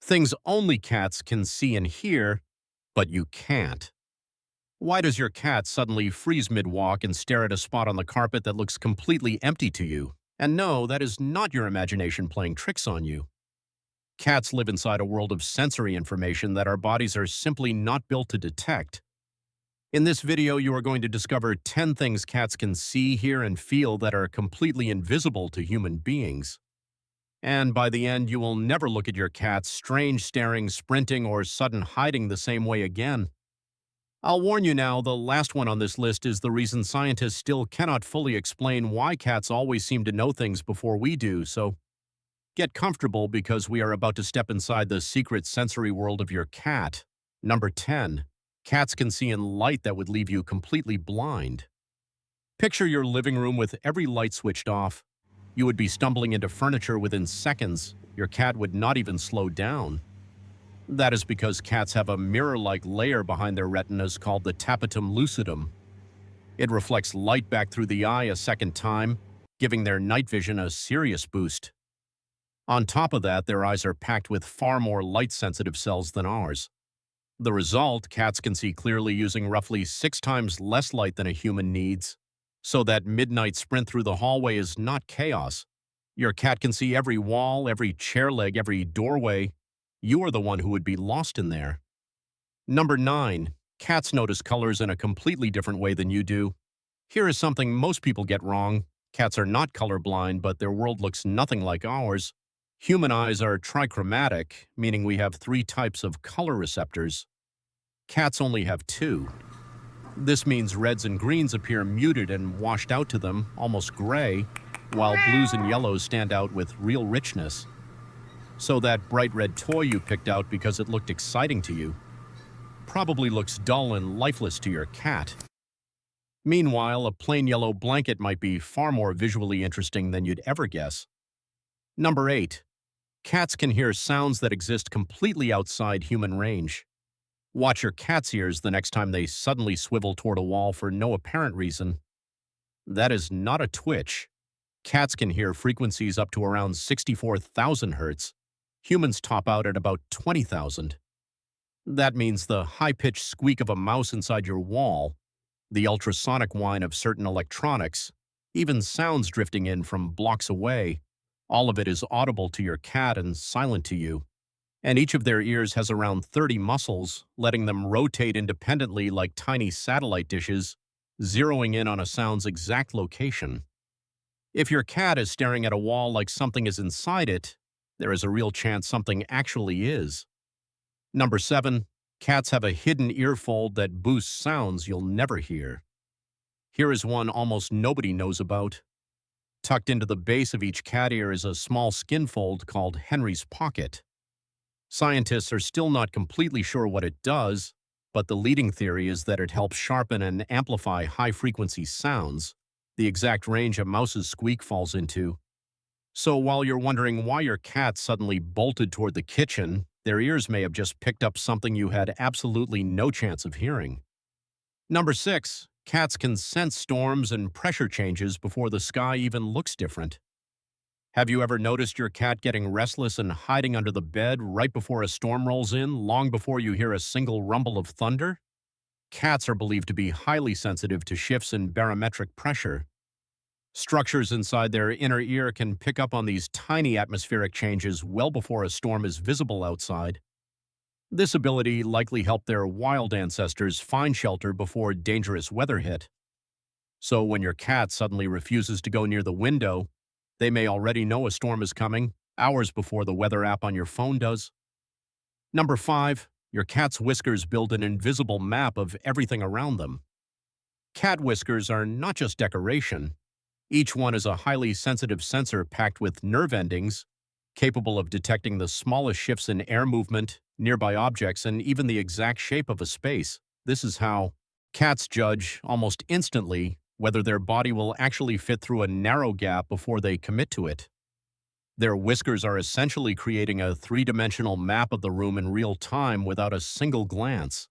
Things only cats can see and hear, but you can't. Why does your cat suddenly freeze mid-walk and stare at a spot on the carpet that looks completely empty to you? And no, that is not your imagination playing tricks on you. Cats live inside a world of sensory information that our bodies are simply not built to detect. In this video, you are going to discover 10 things cats can see, hear, and feel that are completely invisible to human beings. And by the end, you will never look at your cat's strange staring, sprinting, or sudden hiding the same way again. I'll warn you now, the last one on this list is the reason scientists still cannot fully explain why cats always seem to know things before we do, so get comfortable because we are about to step inside the secret sensory world of your cat. Number 10. Cats can see in light that would leave you completely blind. Picture your living room with every light switched off. You would be stumbling into furniture within seconds. Your cat would not even slow down. That is because cats have a mirror-like layer behind their retinas called the tapetum lucidum. It reflects light back through the eye a second time, giving their night vision a serious boost. On top of that, their eyes are packed with far more light-sensitive cells than ours. The result, cats can see clearly using roughly 6 times less light than a human needs. So that midnight sprint through the hallway is not chaos. Your cat can see every wall, every chair leg, every doorway. You are the one who would be lost in there. Number 9. Cats notice colors in a completely different way than you do. Here is something most people get wrong. Cats are not colorblind, but their world looks nothing like ours. Human eyes are trichromatic, meaning we have 3 types of color receptors. Cats only have 2. This means reds and greens appear muted and washed out to them, almost gray, while blues and yellows stand out with real richness. So that bright red toy you picked out because it looked exciting to you probably looks dull and lifeless to your cat. Meanwhile, a plain yellow blanket might be far more visually interesting than you'd ever guess. Number 8. Cats can hear sounds that exist completely outside human range. Watch your cat's ears the next time they suddenly swivel toward a wall for no apparent reason. That is not a twitch. Cats can hear frequencies up to around 64,000 hertz. Humans top out at about 20,000. That means the high-pitched squeak of a mouse inside your wall, the ultrasonic whine of certain electronics, even sounds drifting in from blocks away. All of it is audible to your cat and silent to you. And each of their ears has around 30 muscles, letting them rotate independently like tiny satellite dishes, zeroing in on a sound's exact location. If your cat is staring at a wall like something is inside it, there is a real chance something actually is. Number 7. Cats have a hidden ear fold that boosts sounds you'll never hear. Here is one almost nobody knows about. Tucked into the base of each cat ear is a small skin fold called Henry's pocket. Scientists are still not completely sure what it does, but the leading theory is that it helps sharpen and amplify high-frequency sounds, the exact range a mouse's squeak falls into. So while you're wondering why your cat suddenly bolted toward the kitchen, their ears may have just picked up something you had absolutely no chance of hearing. Number 6. Cats can sense storms and pressure changes before the sky even looks different. Have you ever noticed your cat getting restless and hiding under the bed right before a storm rolls in, long before you hear a single rumble of thunder? Cats are believed to be highly sensitive to shifts in barometric pressure. Structures inside their inner ear can pick up on these tiny atmospheric changes well before a storm is visible outside. This ability likely helped their wild ancestors find shelter before dangerous weather hit. So when your cat suddenly refuses to go near the window, they may already know a storm is coming, hours before the weather app on your phone does. Number 5. Your cat's whiskers build an invisible map of everything around them. Cat whiskers are not just decoration. Each one is a highly sensitive sensor packed with nerve endings, capable of detecting the smallest shifts in air movement, nearby objects, and even the exact shape of a space. This is how cats judge, almost instantly, whether their body will actually fit through a narrow gap before they commit to it. Their whiskers are essentially creating a 3-dimensional map of the room in real time without a single glance.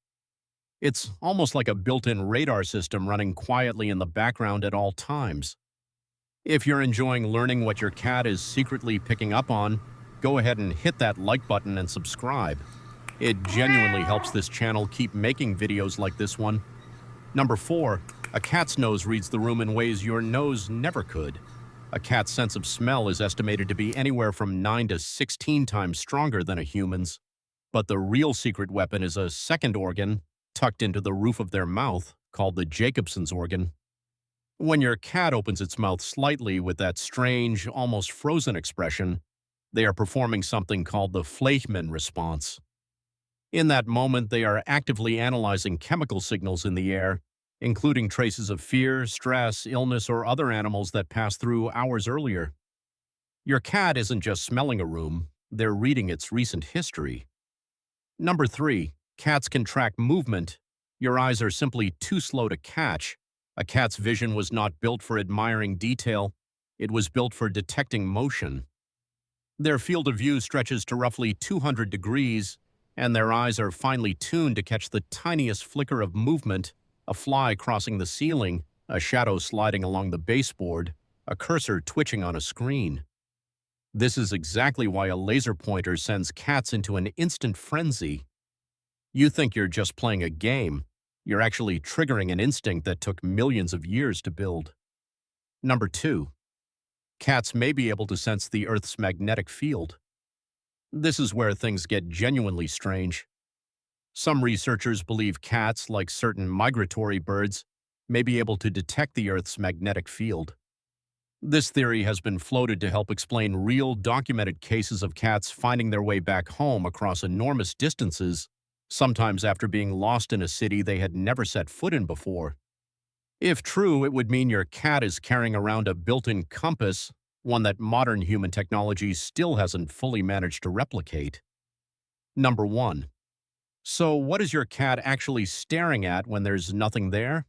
It's almost like a built-in radar system running quietly in the background at all times. If you're enjoying learning what your cat is secretly picking up on, go ahead and hit that like button and subscribe. It genuinely helps this channel keep making videos like this one. Number 4, a cat's nose reads the room in ways your nose never could. A cat's sense of smell is estimated to be anywhere from 9 to 16 times stronger than a human's. But the real secret weapon is a second organ tucked into the roof of their mouth called the Jacobson's organ. When your cat opens its mouth slightly with that strange, almost frozen expression, they are performing something called the Fleischmann response. In that moment, they are actively analyzing chemical signals in the air, including traces of fear, stress, illness, or other animals that passed through hours earlier. Your cat isn't just smelling a room, they're reading its recent history. Number 3, cats can track movement. Your eyes are simply too slow to catch. A cat's vision was not built for admiring detail, it was built for detecting motion. Their field of view stretches to roughly 200 degrees, and their eyes are finely tuned to catch the tiniest flicker of movement, a fly crossing the ceiling, a shadow sliding along the baseboard, a cursor twitching on a screen. This is exactly why a laser pointer sends cats into an instant frenzy. You think you're just playing a game. You're actually triggering an instinct that took millions of years to build. Number 2, cats may be able to sense the Earth's magnetic field. This is where things get genuinely strange. Some researchers believe cats, like certain migratory birds, may be able to detect the Earth's magnetic field. This theory has been floated to help explain real, documented cases of cats finding their way back home across enormous distances, sometimes after being lost in a city they had never set foot in before. If true, it would mean your cat is carrying around a built-in compass, one that modern human technology still hasn't fully managed to replicate. Number 1. So what is your cat actually staring at when there's nothing there?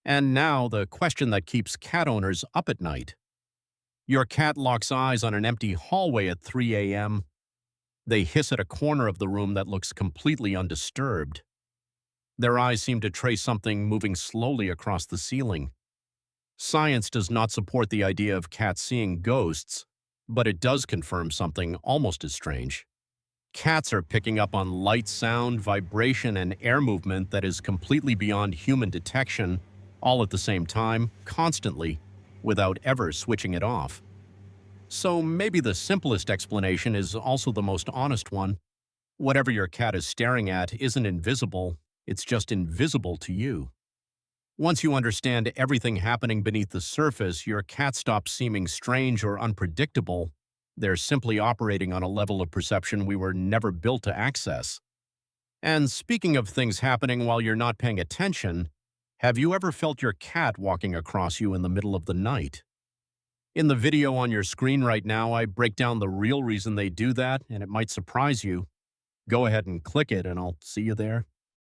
And now the question that keeps cat owners up at night. Your cat locks eyes on an empty hallway at 3 a.m. They hiss at a corner of the room that looks completely undisturbed. Their eyes seem to trace something moving slowly across the ceiling. Science does not support the idea of cats seeing ghosts, but it does confirm something almost as strange. Cats are picking up on light, sound, vibration, and air movement that is completely beyond human detection, all at the same time, constantly, without ever switching it off. So maybe the simplest explanation is also the most honest one. Whatever your cat is staring at isn't invisible, it's just invisible to you. Once you understand everything happening beneath the surface, your cat stops seeming strange or unpredictable. They're simply operating on a level of perception we were never built to access. And speaking of things happening while you're not paying attention, have you ever felt your cat walking across you in the middle of the night? In the video on your screen right now, I break down the real reason they do that, and it might surprise you. Go ahead and click it, and I'll see you there.